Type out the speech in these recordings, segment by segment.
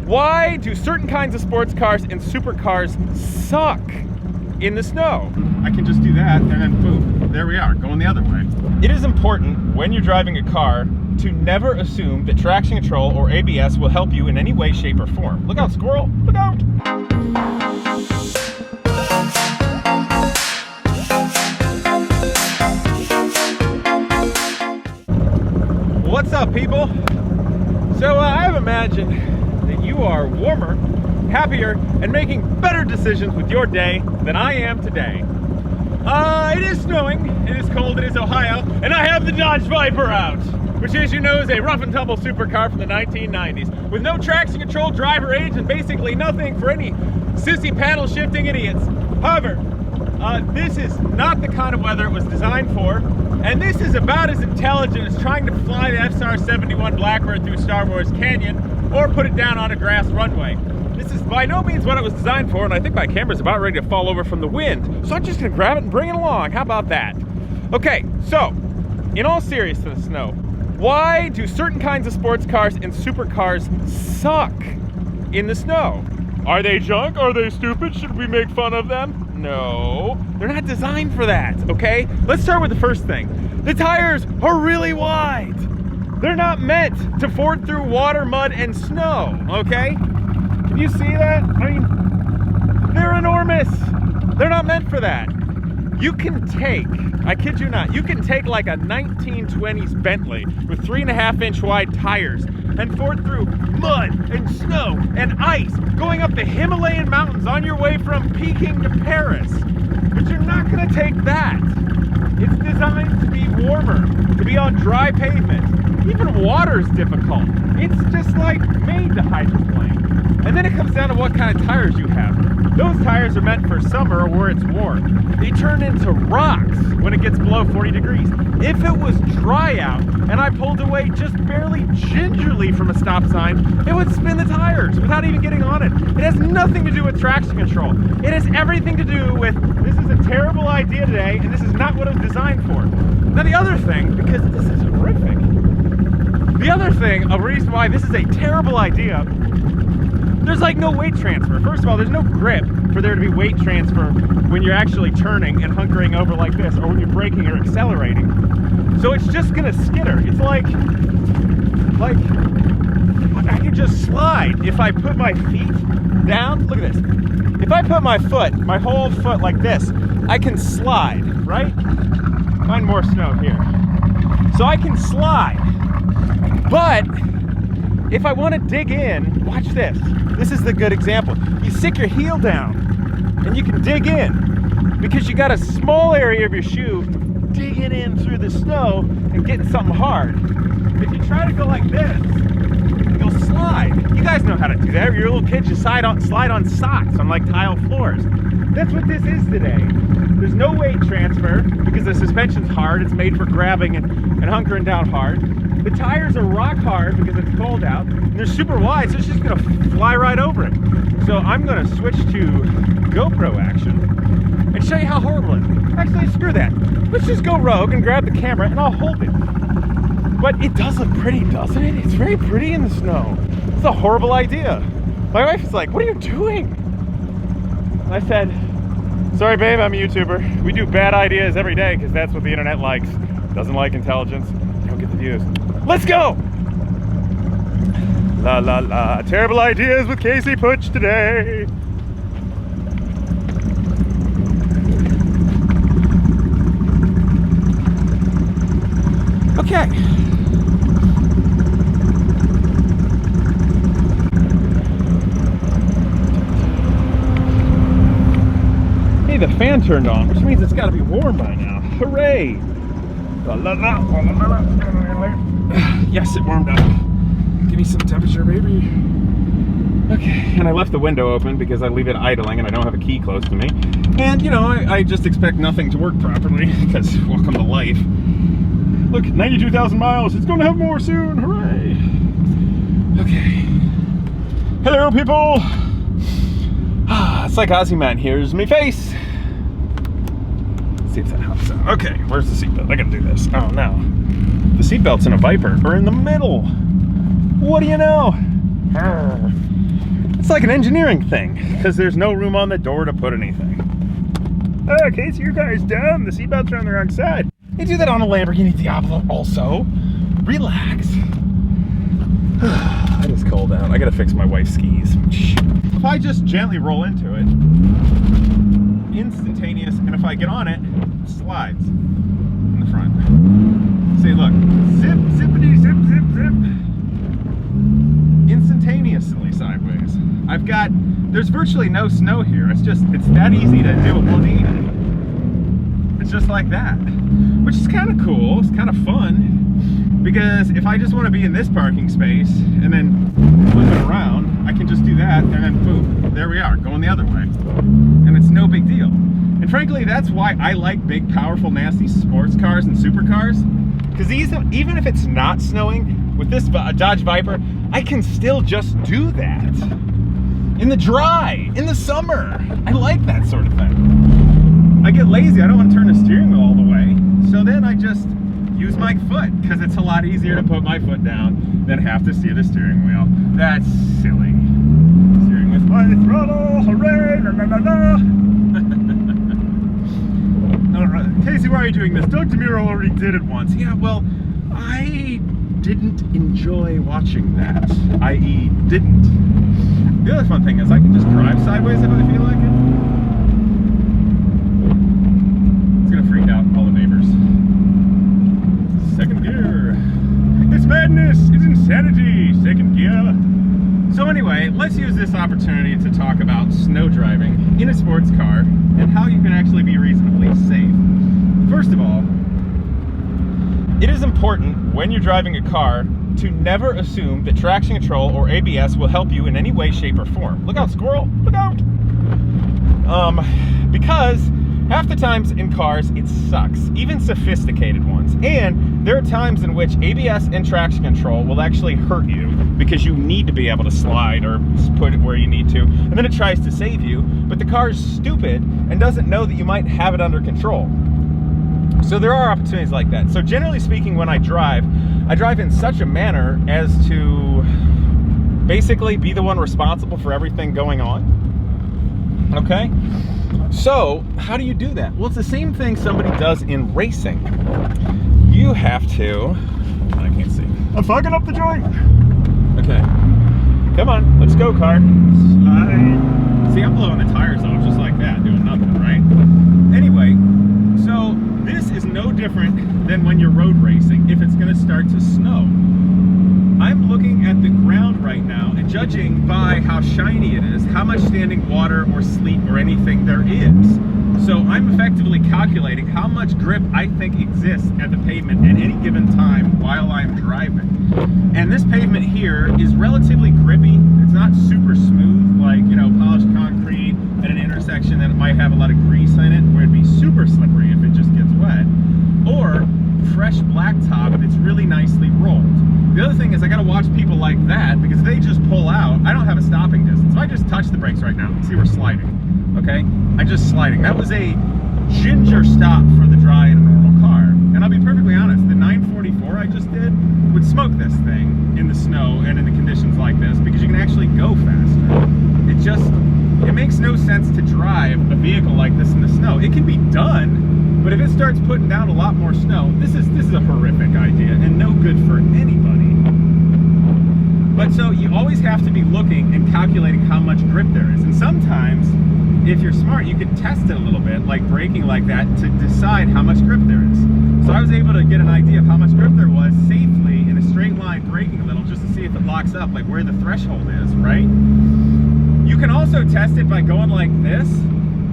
Why do certain kinds of sports cars and supercars suck in the snow? I can just do that and then boom, there we are, going the other way. It is important when you're driving a car to never assume that traction control or ABS will help you in any way, shape, or form. Look out, squirrel, look out! What's up, people? So I've imagined that you are warmer, happier, and making better decisions with your day than I am today. It is snowing, it is cold, it is Ohio, and I have the Dodge Viper out, which, as you know, is a rough and tumble supercar from the 1990s, with no traction control, driver age, and basically nothing for any sissy paddle shifting idiots. However, this is not the kind of weather it was designed for, and this is about as intelligent as trying to fly the FSR-71 Blackbird through Star Wars Canyon or put it down on a grass runway. This is by no means what it was designed for, and I think my camera's about ready to fall over from the wind, so I'm just gonna grab it and bring it along. How about that? Okay, so in all seriousness, though, why do certain kinds of sports cars and supercars suck in the snow? Are they junk? Are they stupid? Should we make fun of them? No, they're not designed for that, okay? Let's start with the first thing. The tires are really wide. They're not meant to ford through water, mud, and snow, okay? Can you see that? I mean, they're enormous. They're not meant for that. You can take, I kid you not, you can take like a 1920s Bentley with 3.5-inch wide tires and ford through mud and snow and ice going up the Himalayan mountains on your way from Peking to Paris. But you're not gonna take that. It's designed to be warmer, to be on dry pavement. Even water's difficult. It's just like made to hydroplane. And then it comes down to what kind of tires you have. Those tires are meant for summer where it's warm. They turn into rocks when it gets below 40 degrees. If it was dry out and I pulled away just barely gingerly from a stop sign, it would spin the tires without even getting on it. It has nothing to do with traction control. It has everything to do with, this is a terrible idea today and this is not what it was designed for. Now the other thing, because this is horrific, the other thing, a reason why this is a terrible idea, there's like no weight transfer. First of all, there's no grip for there to be weight transfer when you're actually turning and hunkering over like this, or when you're braking or accelerating. So it's just gonna skitter. It's like I can just slide if I put my feet down. Look at this. If I put my foot, my whole foot like this, I can slide, right? Find more snow here. So I can slide, but if I want to dig in, watch this. This is the good example. You stick your heel down and you can dig in because you got a small area of your shoe digging in through the snow and getting something hard. If you try to go like this, you'll slide. You guys know how to do that. You're little kids, you slide on socks on like tile floors. That's what this is today. There's no weight transfer because the suspension's hard. It's made for grabbing and hunkering down hard. The tires are rock hard because it's cold out, and they're super wide, so it's just gonna fly right over it. So I'm gonna switch to GoPro action and show you how horrible it is. Actually, screw that. Let's just go rogue and grab the camera and I'll hold it. But it does look pretty, doesn't it? It's very pretty in the snow. It's a horrible idea. My wife is like, what are you doing? And I said, sorry babe, I'm a YouTuber. We do bad ideas every day because that's what the internet likes. Doesn't like intelligence. You don't get the views. Let's go! La la la, terrible ideas with Casey Putsch today. Okay. Hey, the fan turned on, which means it's gotta be warm by now. Hooray! La la la, la la la. Yes, it warmed up. Give me some temperature, baby. Okay, and I left the window open because I leave it idling and I don't have a key close to me. And, you know, I just expect nothing to work properly because welcome to life. Look, 92,000 miles. It's going to have more soon. Hooray. Okay. Hello, people. It's like Ozyman. Here's me face. Let's see if that helps out. Okay, where's the seatbelt? I gotta do this. Oh, no. The seatbelts in a Viper are in the middle. What do you know? It's like an engineering thing, because there's no room on the door to put anything. Oh, Casey, your car's dumb. The seatbelts are on the wrong side. You do that on a Lamborghini Diablo also. Relax. It is cold out. I gotta fix my wife's skis. If I just gently roll into it, instantaneous, and if I get on it, it slides in the front. See, look, zip, zippity, zip, zip, zip. Instantaneously sideways. There's virtually no snow here. It's that easy to do it one knee. It's just like that, which is kind of cool. It's kind of fun. Because if I just want to be in this parking space and then flip it around, I can just do that and then boom, there we are, going the other way. And it's no big deal. And frankly, that's why I like big, powerful, nasty sports cars and supercars. Because even if it's not snowing, with this Dodge Viper, I can still just do that. In the dry, in the summer. I like that sort of thing. I get lazy, I don't want to turn the steering wheel all the way. So then I just use my foot, because it's a lot easier to put my foot down than have to steer the steering wheel. That's silly. Steering with my throttle, hooray, la la la la. Alright, Casey, why are you doing this? Doug DeMuro already did it once. Yeah, well, I didn't enjoy watching that. I.e., didn't. The other fun thing is I can just drive sideways if I feel like it. It's gonna freak out all the neighbors. Second gear. It's madness. It's insanity. Second gear. So anyway, let's use this opportunity to talk about snow driving in a sports car and how you can actually be reasonably safe. First of all, it is important when you're driving a car to never assume that traction control or ABS will help you in any way, shape, or form. Look out, squirrel. Look out. Because half the times in cars, it sucks, even sophisticated ones. And there are times in which ABS and traction control will actually hurt you because you need to be able to slide or put it where you need to. And then it tries to save you, but the car is stupid and doesn't know that you might have it under control. So there are opportunities like that. So generally speaking, when I drive in such a manner as to basically be the one responsible for everything going on. Okay? So, how do you do that? Well, it's the same thing somebody does in racing. You have to... I can't see. I'm fucking up the joint! Okay. Come on, let's go, car. Slide. See, I'm blowing the tires off just like that, doing nothing, right? Anyway, so this is no different than when you're road racing if it's going to start to snow. I'm looking at the ground right now and judging by how shiny it is, how much standing water or sleet or anything there is. So I'm effectively calculating how much grip I think exists at the pavement at any given time while I'm driving. And this pavement here is relatively grippy. It's not super smooth like, you know, polished concrete at an intersection that might have a lot of grease in it where it'd be super slippery if it just gets wet. Or fresh blacktop that's really nicely rolled. The other thing is I gotta watch people like that because if they just pull out, I don't have a stopping distance. If I just touch the brakes right now, see we're sliding, okay? I'm just sliding. That was a ginger stop for the dry in a normal car. And I'll be perfectly honest, the 944 I just did would smoke this thing in the snow and in the conditions like this because you can actually go faster. It makes no sense to drive a vehicle like this in the snow. It can be done, but if it starts putting down a lot more snow, this is a horrific idea and no good for anybody. But so you always have to be looking and calculating how much grip there is. And sometimes, if you're smart, you can test it a little bit, like braking like that, to decide how much grip there is. So I was able to get an idea of how much grip there was safely in a straight line braking a little just to see if it locks up, like where the threshold is, right? You can also test it by going like this,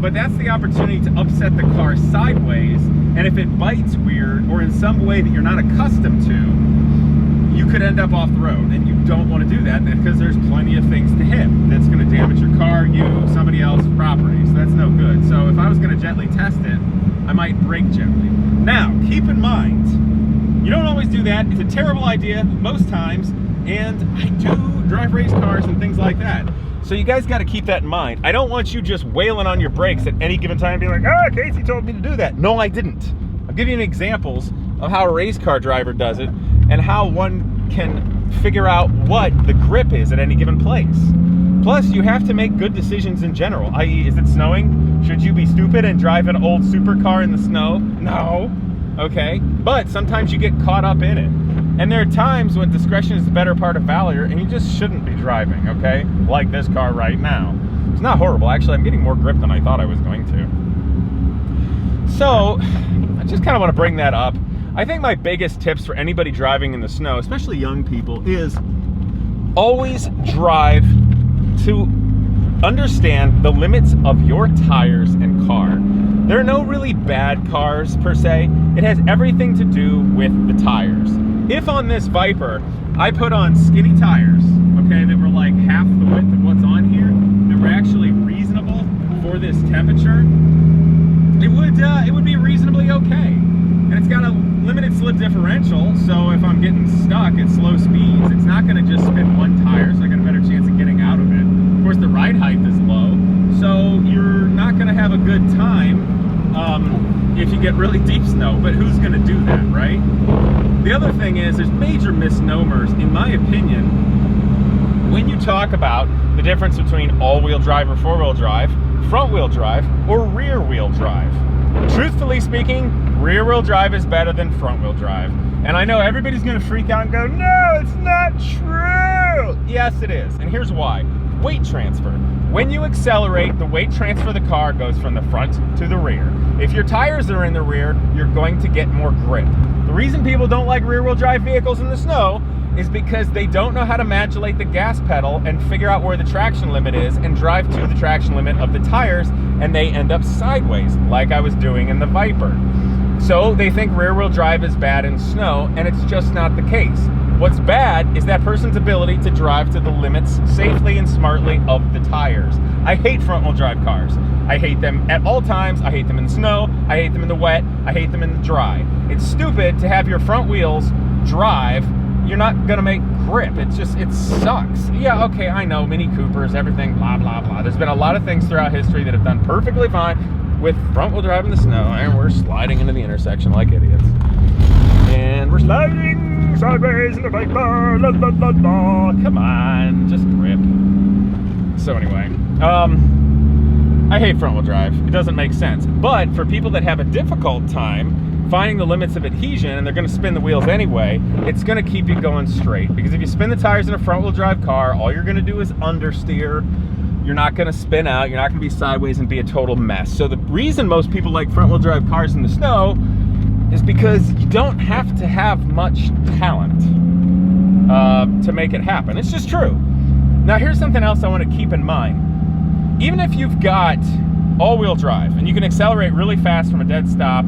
but that's the opportunity to upset the car sideways, and if it bites weird or in some way that you're not accustomed to, you could end up off the road, and you don't want to do that because there's plenty of things to hit that's going to damage your car, you, somebody else's property, so that's no good. So if I was going to gently test it, I might brake gently. Now, keep in mind, you don't always do that. It's a terrible idea most times, and I do drive race cars and things like that. So you guys got to keep that in mind. I don't want you just wailing on your brakes at any given time and being like, oh, Casey told me to do that. No, I didn't. I'll give you examples of how a race car driver does it and how one can figure out what the grip is at any given place. Plus, you have to make good decisions in general, i.e., is it snowing? Should you be stupid and drive an old supercar in the snow? No. Okay? But sometimes you get caught up in it. And there are times when discretion is the better part of valor, and you just shouldn't be driving, okay? Like this car right now. It's not horrible. Actually, I'm getting more grip than I thought I was going to. So, I just kind of want to bring that up. I think my biggest tips for anybody driving in the snow, especially young people, is always drive to understand the limits of your tires and car. There are no really bad cars per se. It has everything to do with the tires. If on this Viper, I put on skinny tires, okay, that were like half the width of what's on here, that were actually reasonable for this temperature, it would be reasonably okay. And it's got a limited slip differential, so if I'm getting stuck at slow speeds, it's not going to just spin one tire, so I got a better chance of getting out of it. Of course, the ride height is low, so you're not going to have a good time if you get really deep snow, but who's going to do that, right? The other thing is, there's major misnomers, in my opinion, when you talk about the difference between all-wheel drive or four-wheel drive, front-wheel drive, or rear-wheel drive. Truthfully speaking, rear-wheel drive is better than front-wheel drive. And I know everybody's going to freak out and go, no, it's not true. Yes, it is. And here's why. Weight transfer. When you accelerate, the weight transfer of the car goes from the front to the rear. If your tires are in the rear, you're going to get more grip. The reason people don't like rear-wheel drive vehicles in the snow is because they don't know how to modulate the gas pedal and figure out where the traction limit is and drive to the traction limit of the tires, and they end up sideways, like I was doing in the Viper. So they think rear-wheel drive is bad in snow, and it's just not the case. What's bad is that person's ability to drive to the limits safely and smartly of the tires. I hate front-wheel drive cars. I hate them at all times. I hate them in the snow. I hate them in the wet. I hate them in the dry. It's stupid to have your front wheels drive. You're not gonna make grip. It sucks. Yeah, okay, I know, Mini Coopers, everything, blah, blah, blah. There's been a lot of things throughout history that have done perfectly fine with front-wheel drive in the snow, and we're sliding into the intersection like idiots. And we're sliding sideways in the Viper, la, la, la, la. Come on, just grip. So anyway, I hate front-wheel drive. It doesn't make sense. But for people that have a difficult time finding the limits of adhesion, and they're going to spin the wheels anyway, it's going to keep you going straight. Because if you spin the tires in a front-wheel drive car, all you're going to do is understeer. You're not going to spin out. You're not going to be sideways and be a total mess. So the reason most people like front-wheel drive cars in the snow is because you don't have to have much talent to make it happen. It's just true. Now, here's something else I want to keep in mind. Even if you've got all-wheel drive and you can accelerate really fast from a dead stop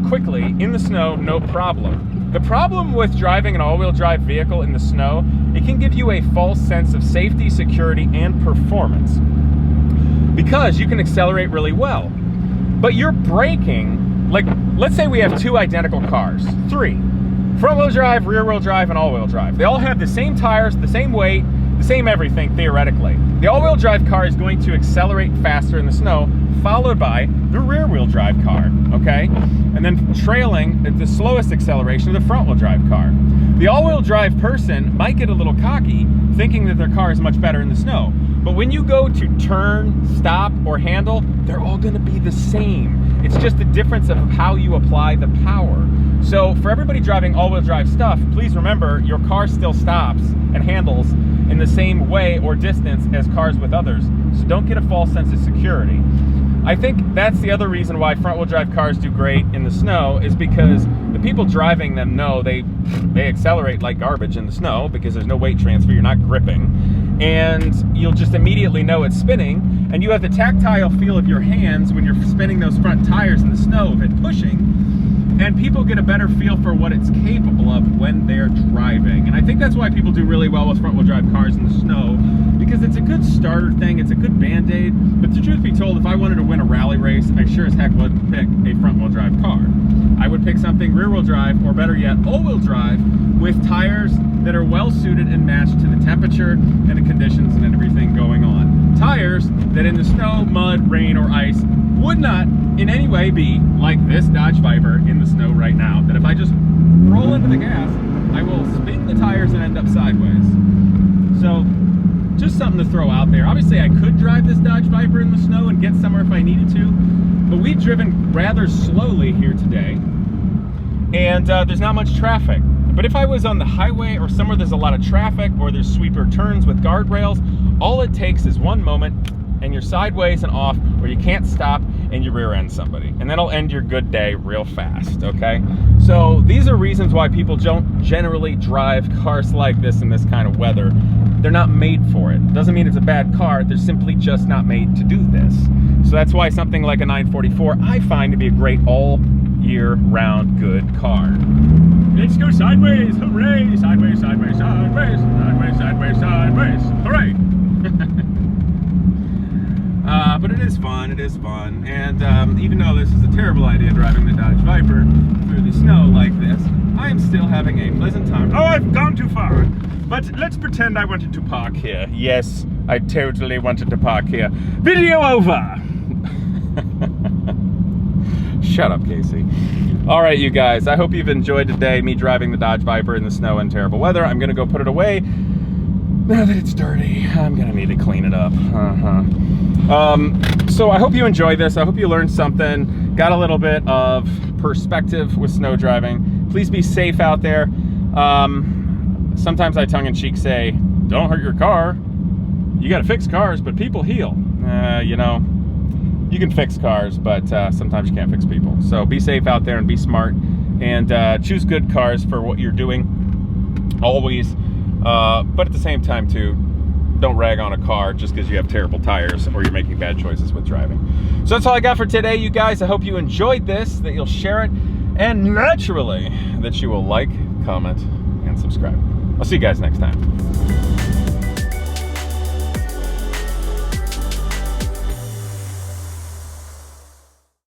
quickly in the snow, no problem. The problem with driving an all-wheel drive vehicle in the snow, it can give you a false sense of safety, security, and performance. Because you can accelerate really well. But you're braking, like, let's say we have two identical cars, three. Front-wheel drive, rear-wheel drive, and all-wheel drive. They all have the same tires, the same weight, the same everything, theoretically. The all-wheel drive car is going to accelerate faster in the snow, followed by the rear-wheel drive car, okay? And then trailing at the slowest acceleration of the front-wheel drive car. The all-wheel drive person might get a little cocky, thinking that their car is much better in the snow. But when you go to turn, stop, or handle, they're all gonna be the same. It's just the difference of how you apply the power. So for everybody driving all-wheel drive stuff, please remember your car still stops and handles in the same way or distance as cars with others. So don't get a false sense of security. I think that's the other reason why front-wheel drive cars do great in the snow, is because the people driving them know they accelerate like garbage in the snow because there's no weight transfer, you're not gripping, and you'll just immediately know it's spinning, and you have the tactile feel of your hands when you're spinning those front tires in the snow of it pushing, and people get a better feel for what it's capable of when they're driving. And I think that's why people do really well with front-wheel drive cars in the snow, because it's a good starter thing, it's a good band-aid. But the truth be told, if I wanted to win a rally race, I sure as heck would pick a front-wheel drive car. I would pick something rear-wheel drive, or better yet, all-wheel drive, with tires that are well-suited and matched to the temperature and the conditions and everything going on. Tires that in the snow, mud, rain, or ice would not in any way be like this Dodge Viper in the snow right now, that if I just roll into the gas, I will spin the tires and end up sideways. So just something to throw out there. Obviously I could drive this Dodge Viper in the snow and get somewhere if I needed to, but we've driven rather slowly here today, and there's not much traffic. But if I was on the highway or somewhere there's a lot of traffic, or there's sweeper turns with guardrails, all it takes is one moment and you're sideways and off, or you can't stop and you rear end somebody, and that'll end your good day real fast, okay? So these are reasons why people don't generally drive cars like this in this kind of weather. They're not made for it. Doesn't mean it's a bad car, they're simply just not made to do this. So that's why something like a 944 I find to be a great all year round good car. Let's go sideways, hooray! Sideways, sideways, sideways, sideways, sideways, sideways, hooray! But it is fun, and even though this is a terrible idea, driving the Dodge Viper through the snow like this, I am still having a pleasant time. Oh, I've gone too far, but let's pretend I wanted to park here. Yes, I totally wanted to park here. Video over! Shut up, Casey. All right, you guys, I hope you've enjoyed today, me driving the Dodge Viper in the snow and terrible weather. I'm gonna go put it away. Now that it's dirty, I'm gonna need to clean it up. So I hope you enjoyed this. I hope you learned something, got a little bit of perspective with snow driving. Please be safe out there. Sometimes I tongue-in-cheek say, don't hurt your car. You gotta fix cars, but people heal. You know, you can fix cars, but sometimes you can't fix people. So be safe out there and be smart, and choose good cars for what you're doing, always. But at the same time too, don't rag on a car just because you have terrible tires or you're making bad choices with driving. So that's all I got for today, you guys. I hope you enjoyed this, that you'll share it, and naturally that you will like, comment, and subscribe. I'll see you guys next time.